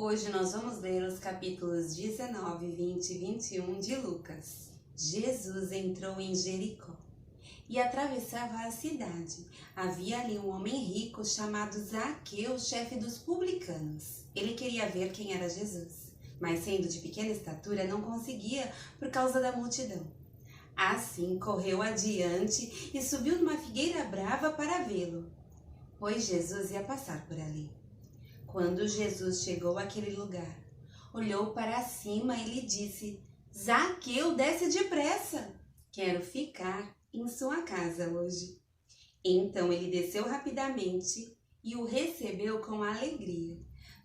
Hoje nós vamos ler os capítulos 19, 20 e 21 de Lucas. Jesus entrou em Jericó e atravessava a cidade. Havia ali um homem rico chamado Zaqueu, chefe dos publicanos. Ele queria ver quem era Jesus, mas sendo de pequena estatura não conseguia por causa da multidão. Assim correu adiante e subiu numa figueira brava para vê-lo, pois Jesus ia passar por ali. Quando Jesus chegou àquele lugar, olhou para cima e lhe disse: Zaqueu, desce depressa! Quero ficar em sua casa hoje. Então ele desceu rapidamente e o recebeu com alegria.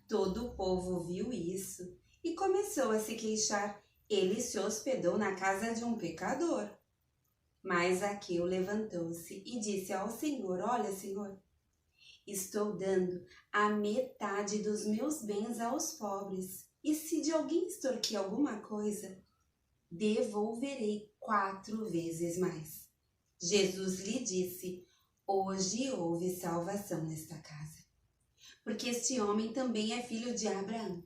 Todo o povo viu isso e começou a se queixar. Ele se hospedou na casa de um pecador. Mas Zaqueu levantou-se e disse ao Senhor: Olha, Senhor, estou dando a metade dos meus bens aos pobres, e se de alguém extorquir alguma coisa, devolverei 4 vezes mais. Jesus lhe disse: Hoje houve salvação nesta casa, porque este homem também é filho de Abraão,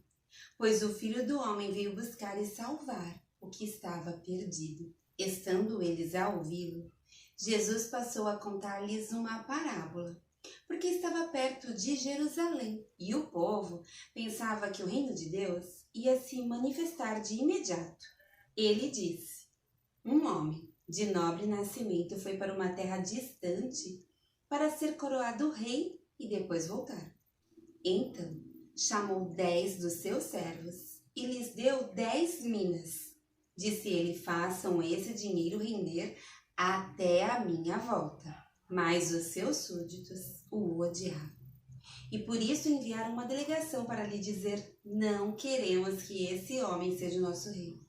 pois o Filho do Homem veio buscar e salvar o que estava perdido. Estando eles a ouvi-lo, Jesus passou a contar-lhes uma parábola, porque estava perto de Jerusalém, e o povo pensava que o reino de Deus ia se manifestar de imediato. Ele disse: Um homem de nobre nascimento foi para uma terra distante para ser coroado rei e depois voltar. Então chamou 10 dos seus servos e lhes deu 10 minas. Disse ele: Façam esse dinheiro render até a minha volta. Mas os seus súditos o odiavam, e por isso enviaram uma delegação para lhe dizer: Não queremos que esse homem seja nosso rei.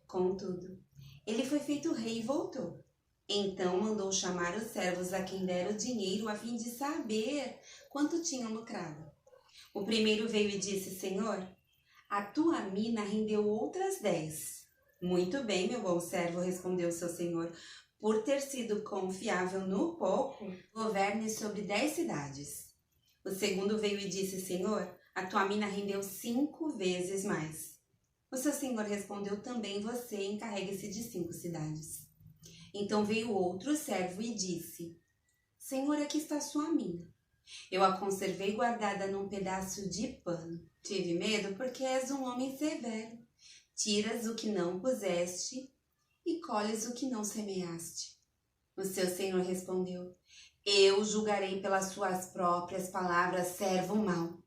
Contudo, ele foi feito rei e voltou. Então mandou chamar os servos a quem dera o dinheiro, a fim de saber quanto tinham lucrado. O primeiro veio e disse: Senhor, a tua mina rendeu outras 10. Muito bem, meu bom servo, respondeu seu senhor. Por ter sido confiável no pouco, governe sobre 10 cidades. O segundo veio e disse: Senhor, a tua mina rendeu 5 vezes mais. O seu senhor respondeu: Também você encarregue-se de 5 cidades. Então veio outro servo e disse: Senhor, aqui está a sua mina. Eu a conservei guardada num pedaço de pano. Tive medo porque és um homem severo. Tiras o que não puseste e colhes o que não semeaste. O seu senhor respondeu: Eu julgarei pelas suas próprias palavras, servo mau.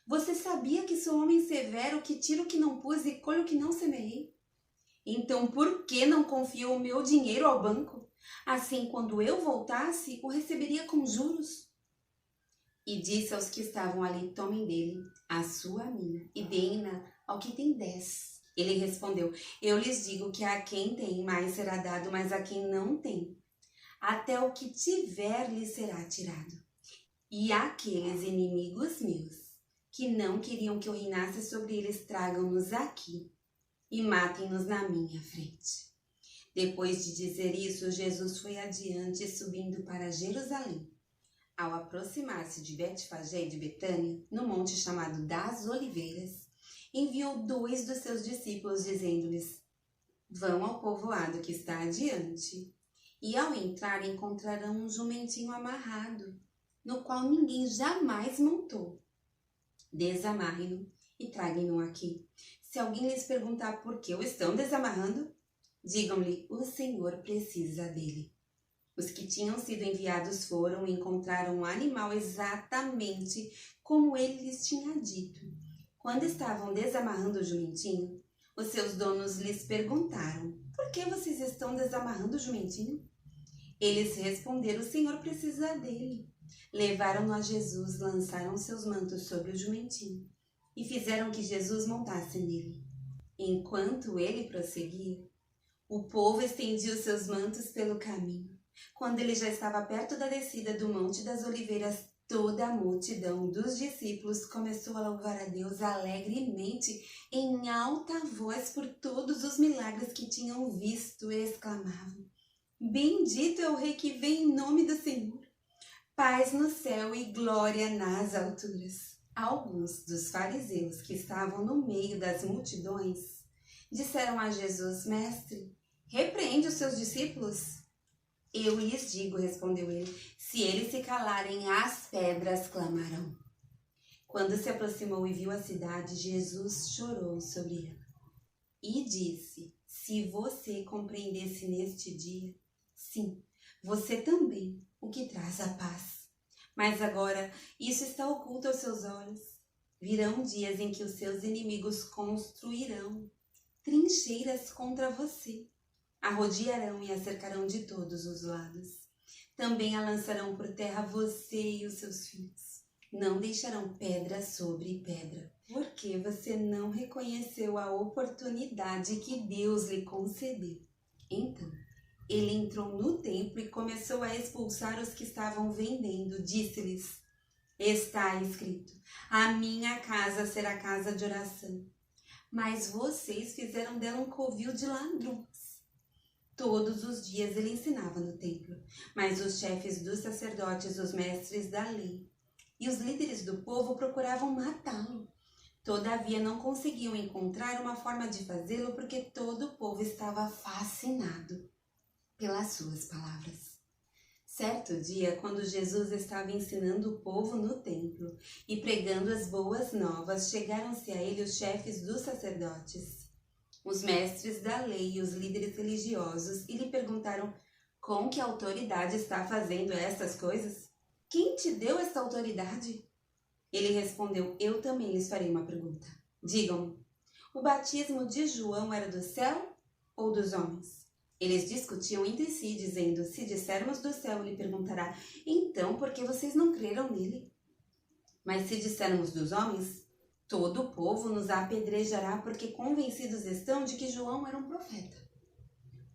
Você sabia que sou homem severo, que tiro o que não pus e colho o que não semeei? Então por que não confiou o meu dinheiro ao banco? Assim, quando eu voltasse, o receberia com juros. E disse aos que estavam ali: Tomem dele a sua mina e deem-na ao que tem 10. Ele respondeu: Eu lhes digo que a quem tem mais será dado, mas a quem não tem, até o que tiver lhe será tirado. E aqueles inimigos meus, que não queriam que eu reinasse sobre eles, tragam-nos aqui e matem-nos na minha frente. Depois de dizer isso, Jesus foi adiante, subindo para Jerusalém. Ao aproximar-se de Betfagé e de Betânia, no monte chamado das Oliveiras, enviou 2 dos seus discípulos, dizendo-lhes: Vão ao povoado que está adiante, e ao entrar encontrarão um jumentinho amarrado, no qual ninguém jamais montou. Desamarrem-no e tragam-no aqui. Se alguém lhes perguntar por que o estão desamarrando, digam-lhe: o Senhor precisa dele. Os que tinham sido enviados foram e encontraram o animal exatamente como ele lhes tinha dito. Quando estavam desamarrando o jumentinho, os seus donos lhes perguntaram: Por que vocês estão desamarrando o jumentinho? Eles responderam: O Senhor precisa dele. Levaram-no a Jesus, lançaram seus mantos sobre o jumentinho e fizeram que Jesus montasse nele. Enquanto ele prosseguia, o povo estendia os seus mantos pelo caminho. Quando ele já estava perto da descida do Monte das Oliveiras, toda a multidão dos discípulos começou a louvar a Deus alegremente, em alta voz, por todos os milagres que tinham visto, e exclamavam: Bendito é o Rei que vem em nome do Senhor! Paz no céu e glória nas alturas! Alguns dos fariseus que estavam no meio das multidões disseram a Jesus: Mestre, repreende os seus discípulos. Eu lhes digo, respondeu ele, se eles se calarem, as pedras clamarão. Quando se aproximou e viu a cidade, Jesus chorou sobre ela e disse: se você compreendesse neste dia, sim, você também, o que traz a paz. Mas agora isso está oculto aos seus olhos. Virão dias em que os seus inimigos construirão trincheiras contra você. A rodearão e a cercarão de todos os lados. Também a lançarão por terra você e os seus filhos. Não deixarão pedra sobre pedra, porque você não reconheceu a oportunidade que Deus lhe concedeu. Então, ele entrou no templo e começou a expulsar os que estavam vendendo. Disse-lhes: está escrito, a minha casa será casa de oração. Mas vocês fizeram dela um covil de ladrões. Todos os dias ele ensinava no templo, mas os chefes dos sacerdotes, os mestres da lei e os líderes do povo procuravam matá-lo. Todavia não conseguiam encontrar uma forma de fazê-lo porque todo o povo estava fascinado pelas suas palavras. Certo dia, quando Jesus estava ensinando o povo no templo e pregando as boas novas, chegaram-se a ele os chefes dos sacerdotes, os mestres da lei e os líderes religiosos e lhe perguntaram: com que autoridade está fazendo estas coisas? Quem te deu esta autoridade? Ele respondeu: eu também lhes farei uma pergunta. Digam-me, o batismo de João era do céu ou dos homens? Eles discutiam entre si, dizendo: se dissermos do céu, ele perguntará: então por que vocês não creram nele? Mas se dissermos dos homens, todo o povo nos apedrejará, porque convencidos estão de que João era um profeta.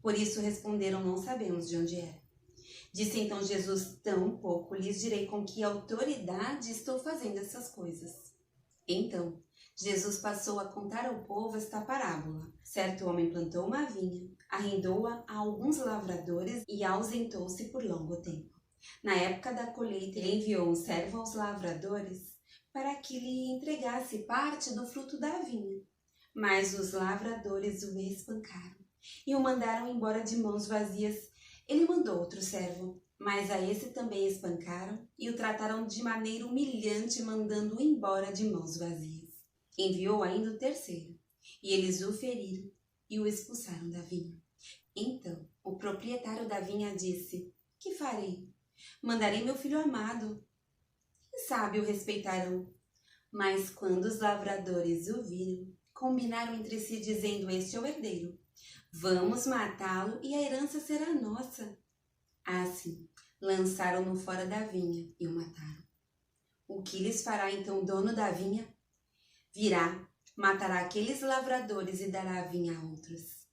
Por isso responderam: não sabemos de onde era. Disse então Jesus: tampouco lhes direi com que autoridade estou fazendo essas coisas. Então Jesus passou a contar ao povo esta parábola. Certo homem plantou uma vinha, arrendou-a a alguns lavradores e ausentou-se por longo tempo. Na época da colheita, ele enviou um servo aos lavradores para que lhe entregasse parte do fruto da vinha. Mas os lavradores o espancaram e o mandaram embora de mãos vazias. Ele mandou outro servo, mas a esse também espancaram e o trataram de maneira humilhante, mandando-o embora de mãos vazias. Enviou ainda o terceiro, e eles o feriram e o expulsaram da vinha. Então o proprietário da vinha disse: que farei? Mandarei meu filho amado. Quem sabe o respeitarão. Mas quando os lavradores o viram, combinaram entre si, dizendo: este é o herdeiro. Vamos matá-lo e a herança será nossa. Assim, lançaram-no fora da vinha e o mataram. O que lhes fará então o dono da vinha? Virá, matará aqueles lavradores e dará a vinha a outros.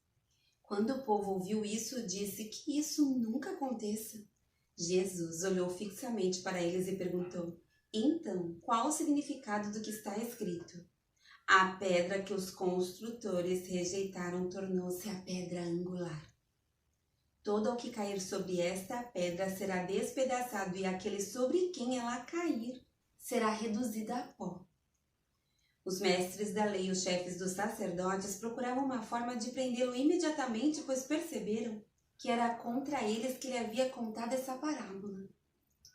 Quando o povo ouviu isso, disse: que isso nunca aconteça. Jesus olhou fixamente para eles e perguntou: então, qual o significado do que está escrito? A pedra que os construtores rejeitaram tornou-se a pedra angular. Todo o que cair sobre esta pedra será despedaçado, e aquele sobre quem ela cair será reduzido a pó. Os mestres da lei e os chefes dos sacerdotes procuravam uma forma de prendê-lo imediatamente, pois perceberam que era contra eles que ele havia contado essa parábola.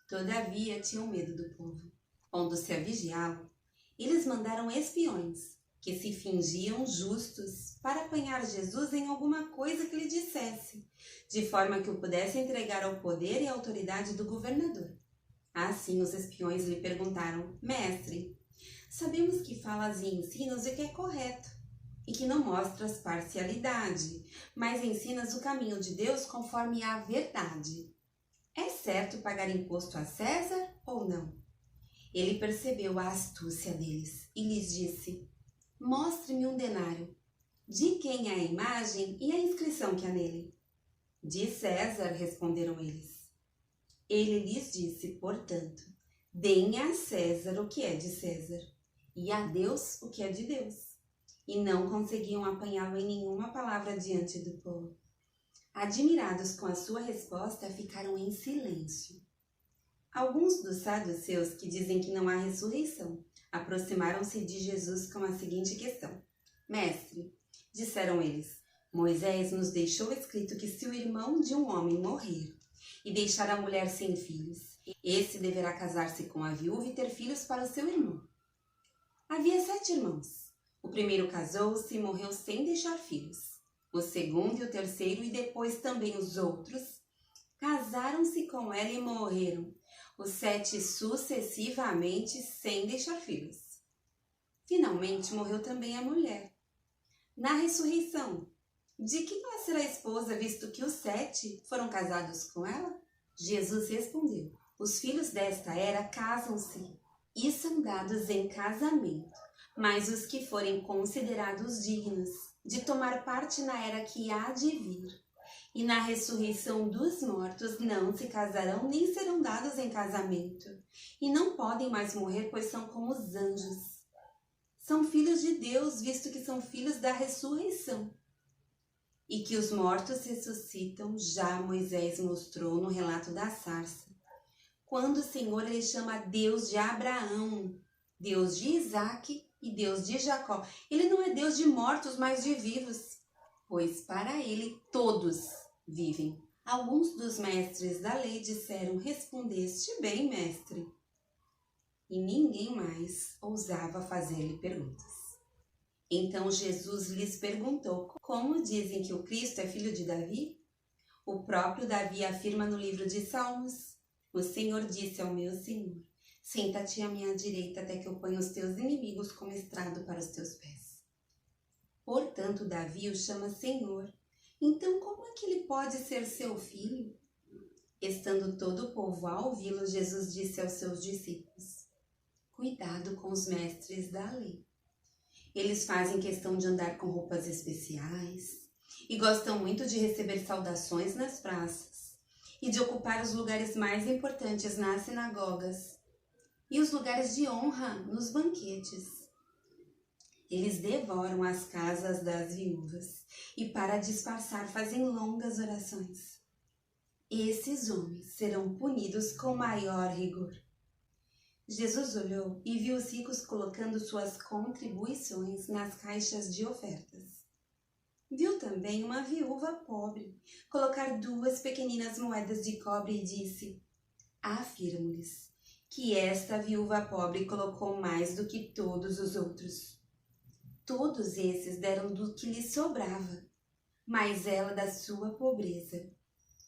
Todavia tinham medo do povo. Pondo-se a vigiá-lo, eles mandaram espiões, que se fingiam justos, para apanhar Jesus em alguma coisa que lhe dissesse, de forma que o pudesse entregar ao poder e à autoridade do governador. Assim os espiões lhe perguntaram: mestre, sabemos que falas e ensinas o que é correto, e que não mostras parcialidade, mas ensinas o caminho de Deus conforme a verdade. É certo pagar imposto a César ou não? Ele percebeu a astúcia deles e lhes disse: mostre-me um denário. De quem é a imagem e a inscrição que há nele? De César, responderam eles. Ele lhes disse: portanto, deem a César o que é de César, e a Deus o que é de Deus. E não conseguiam apanhá-lo em nenhuma palavra diante do povo. Admirados com a sua resposta, ficaram em silêncio. Alguns dos saduceus, que dizem que não há ressurreição, Aproximaram-se de Jesus com a seguinte questão: Mestre, disseram eles, Moisés nos deixou escrito que se o irmão de um homem morrer e deixar a mulher sem filhos, esse deverá casar-se com a viúva e ter filhos para o seu irmão. Havia 7 irmãos. O primeiro casou-se e morreu sem deixar filhos. O segundo e o terceiro e depois também os outros casaram-se com ela e morreram. Os 7 sucessivamente sem deixar filhos. Finalmente morreu também a mulher. Na ressurreição, de quem ela será esposa, visto que os 7 foram casados com ela? Jesus respondeu: Os filhos desta era casam-se e são dados em casamento, mas os que forem considerados dignos de tomar parte na era que há de vir e na ressurreição dos mortos não se casarão nem serão dados em casamento, e não podem mais morrer, pois são como os anjos. São filhos de Deus, visto que são filhos da ressurreição. E que os mortos ressuscitam, já Moisés mostrou no relato da sarça, quando o Senhor lhe chama Deus de Abraão, Deus de Isaque e Deus de Jacó. Ele não é Deus de mortos, mas de vivos, pois para ele todos vivem. Alguns dos mestres da lei disseram: Respondeste bem, mestre. E ninguém mais ousava fazer-lhe perguntas. Então Jesus lhes perguntou: Como dizem que o Cristo é filho de Davi? O próprio Davi afirma no livro de Salmos: O Senhor disse ao meu Senhor: Senta-te à minha direita até que eu ponha os teus inimigos como estrado para os teus pés. Portanto, Davi o chama Senhor. Então, como é que ele pode ser seu filho? Estando todo o povo a ouvi-lo, Jesus disse aos seus discípulos: Cuidado com os mestres da lei. Eles fazem questão de andar com roupas especiais e gostam muito de receber saudações nas praças e de ocupar os lugares mais importantes nas sinagogas e os lugares de honra nos banquetes. Eles devoram as casas das viúvas e, para disfarçar, fazem longas orações. Esses homens serão punidos com maior rigor. Jesus olhou e viu os ricos colocando suas contribuições nas caixas de ofertas. Viu também uma viúva pobre colocar 2 pequeninas moedas de cobre e disse: Afirmo-lhes que esta viúva pobre colocou mais do que todos os outros. Todos esses deram do que lhe sobrava, mas ela, da sua pobreza,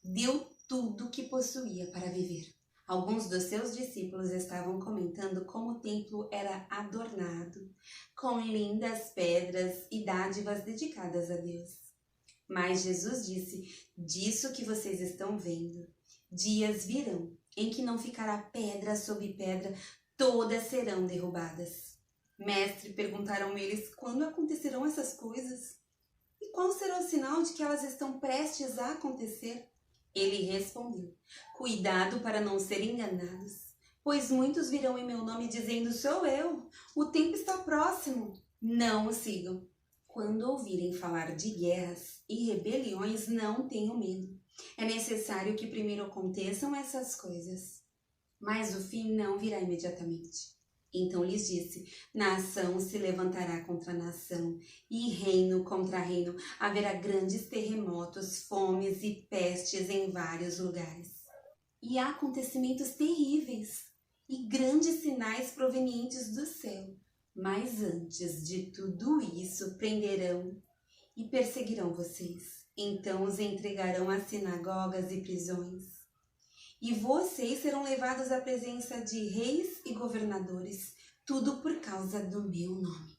deu tudo o que possuía para viver. Alguns dos seus discípulos estavam comentando como o templo era adornado com lindas pedras e dádivas dedicadas a Deus. Mas Jesus disse: Disso que vocês estão vendo, dias virão em que não ficará pedra sobre pedra, todas serão derrubadas. Mestre, perguntaram eles, quando acontecerão essas coisas? E qual será o sinal de que elas estão prestes a acontecer? Ele respondeu: Cuidado para não serem enganados, pois muitos virão em meu nome dizendo: Sou eu, o tempo está próximo. Não o sigam. Quando ouvirem falar de guerras e rebeliões, não tenham medo. É necessário que primeiro aconteçam essas coisas, mas o fim não virá imediatamente. Então lhes disse: Nação se levantará contra nação e reino contra reino. Haverá grandes terremotos, fomes e pestes em vários lugares. E há acontecimentos terríveis e grandes sinais provenientes do céu. Mas antes de tudo isso, prenderão e perseguirão vocês. Então os entregarão às sinagogas e prisões. E vocês serão levados à presença de reis e governadores, tudo por causa do meu nome.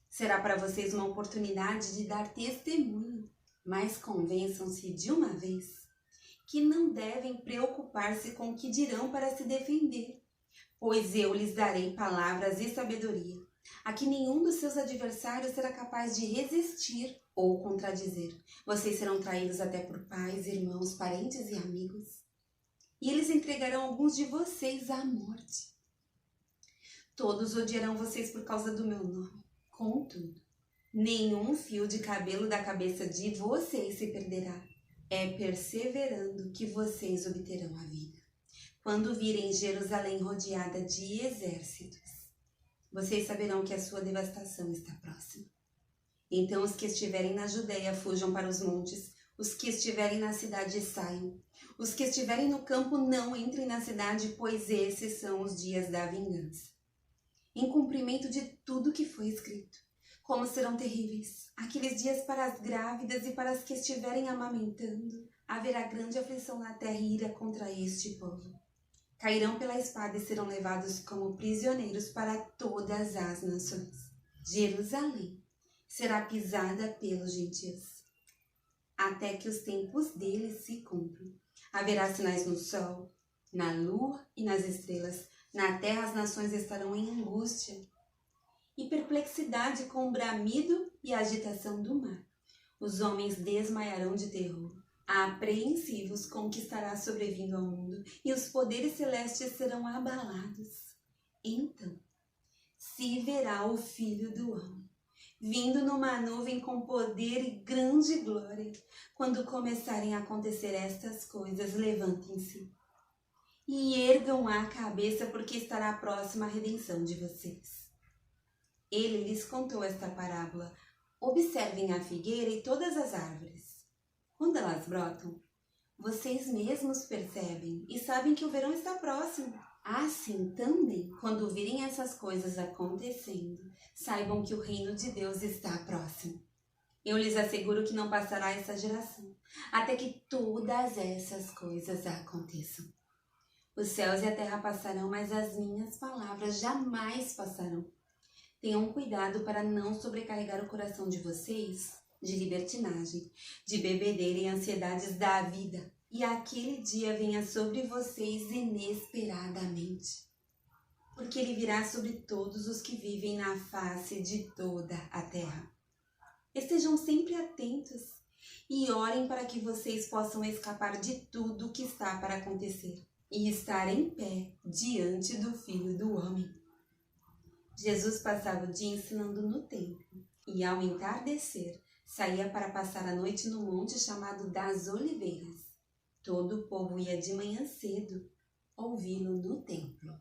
Será para vocês uma oportunidade de dar testemunho, mas convençam-se de uma vez que não devem preocupar-se com o que dirão para se defender, pois eu lhes darei palavras e sabedoria, a que nenhum dos seus adversários será capaz de resistir ou contradizer. Vocês serão traídos até por pais, irmãos, parentes e amigos. E eles entregarão alguns de vocês à morte. Todos odiarão vocês por causa do meu nome. Contudo, nenhum fio de cabelo da cabeça de vocês se perderá. É perseverando que vocês obterão a vida. Quando virem Jerusalém rodeada de exércitos, vocês saberão que a sua devastação está próxima. Então os que estiverem na Judéia fujam para os montes, os que estiverem na cidade saiam. Os que estiverem no campo não entrem na cidade, pois esses são os dias da vingança. Em cumprimento de tudo que foi escrito. Como serão terríveis aqueles dias para as grávidas e para as que estiverem amamentando. Haverá grande aflição na terra e ira contra este povo. Cairão pela espada e serão levados como prisioneiros para todas as nações. Jerusalém será pisada pelos gentios, até que os tempos deles se cumpram. Haverá sinais no sol, na lua e nas estrelas. Na terra as nações estarão em angústia e perplexidade, com o bramido e a agitação do mar. Os homens desmaiarão de terror. Apreensivos com o que estará sobrevindo ao mundo, e os poderes celestes serão abalados. Então se verá o Filho do Homem, vindo numa nuvem com poder e grande glória. Quando começarem a acontecer estas coisas, levantem-se e ergam a cabeça, porque estará próxima a redenção de vocês. Ele lhes contou esta parábola. Observem a figueira e todas as árvores. Quando elas brotam, vocês mesmos percebem e sabem que o verão está próximo. Assim também, quando virem essas coisas acontecendo, saibam que o reino de Deus está próximo. Eu lhes asseguro que não passará essa geração, até que todas essas coisas aconteçam. Os céus e a terra passarão, mas as minhas palavras jamais passarão. Tenham cuidado para não sobrecarregar o coração de vocês de libertinagem, de bebedeira e ansiedades da vida, e aquele dia venha sobre vocês inesperadamente, porque ele virá sobre todos os que vivem na face de toda a terra. Estejam sempre atentos e orem para que vocês possam escapar de tudo o que está para acontecer e estar em pé diante do Filho do Homem. Jesus passava o dia ensinando no templo e, ao entardecer, saía para passar a noite no monte chamado das Oliveiras. Todo o povo ia de manhã cedo ouvi-lo no templo.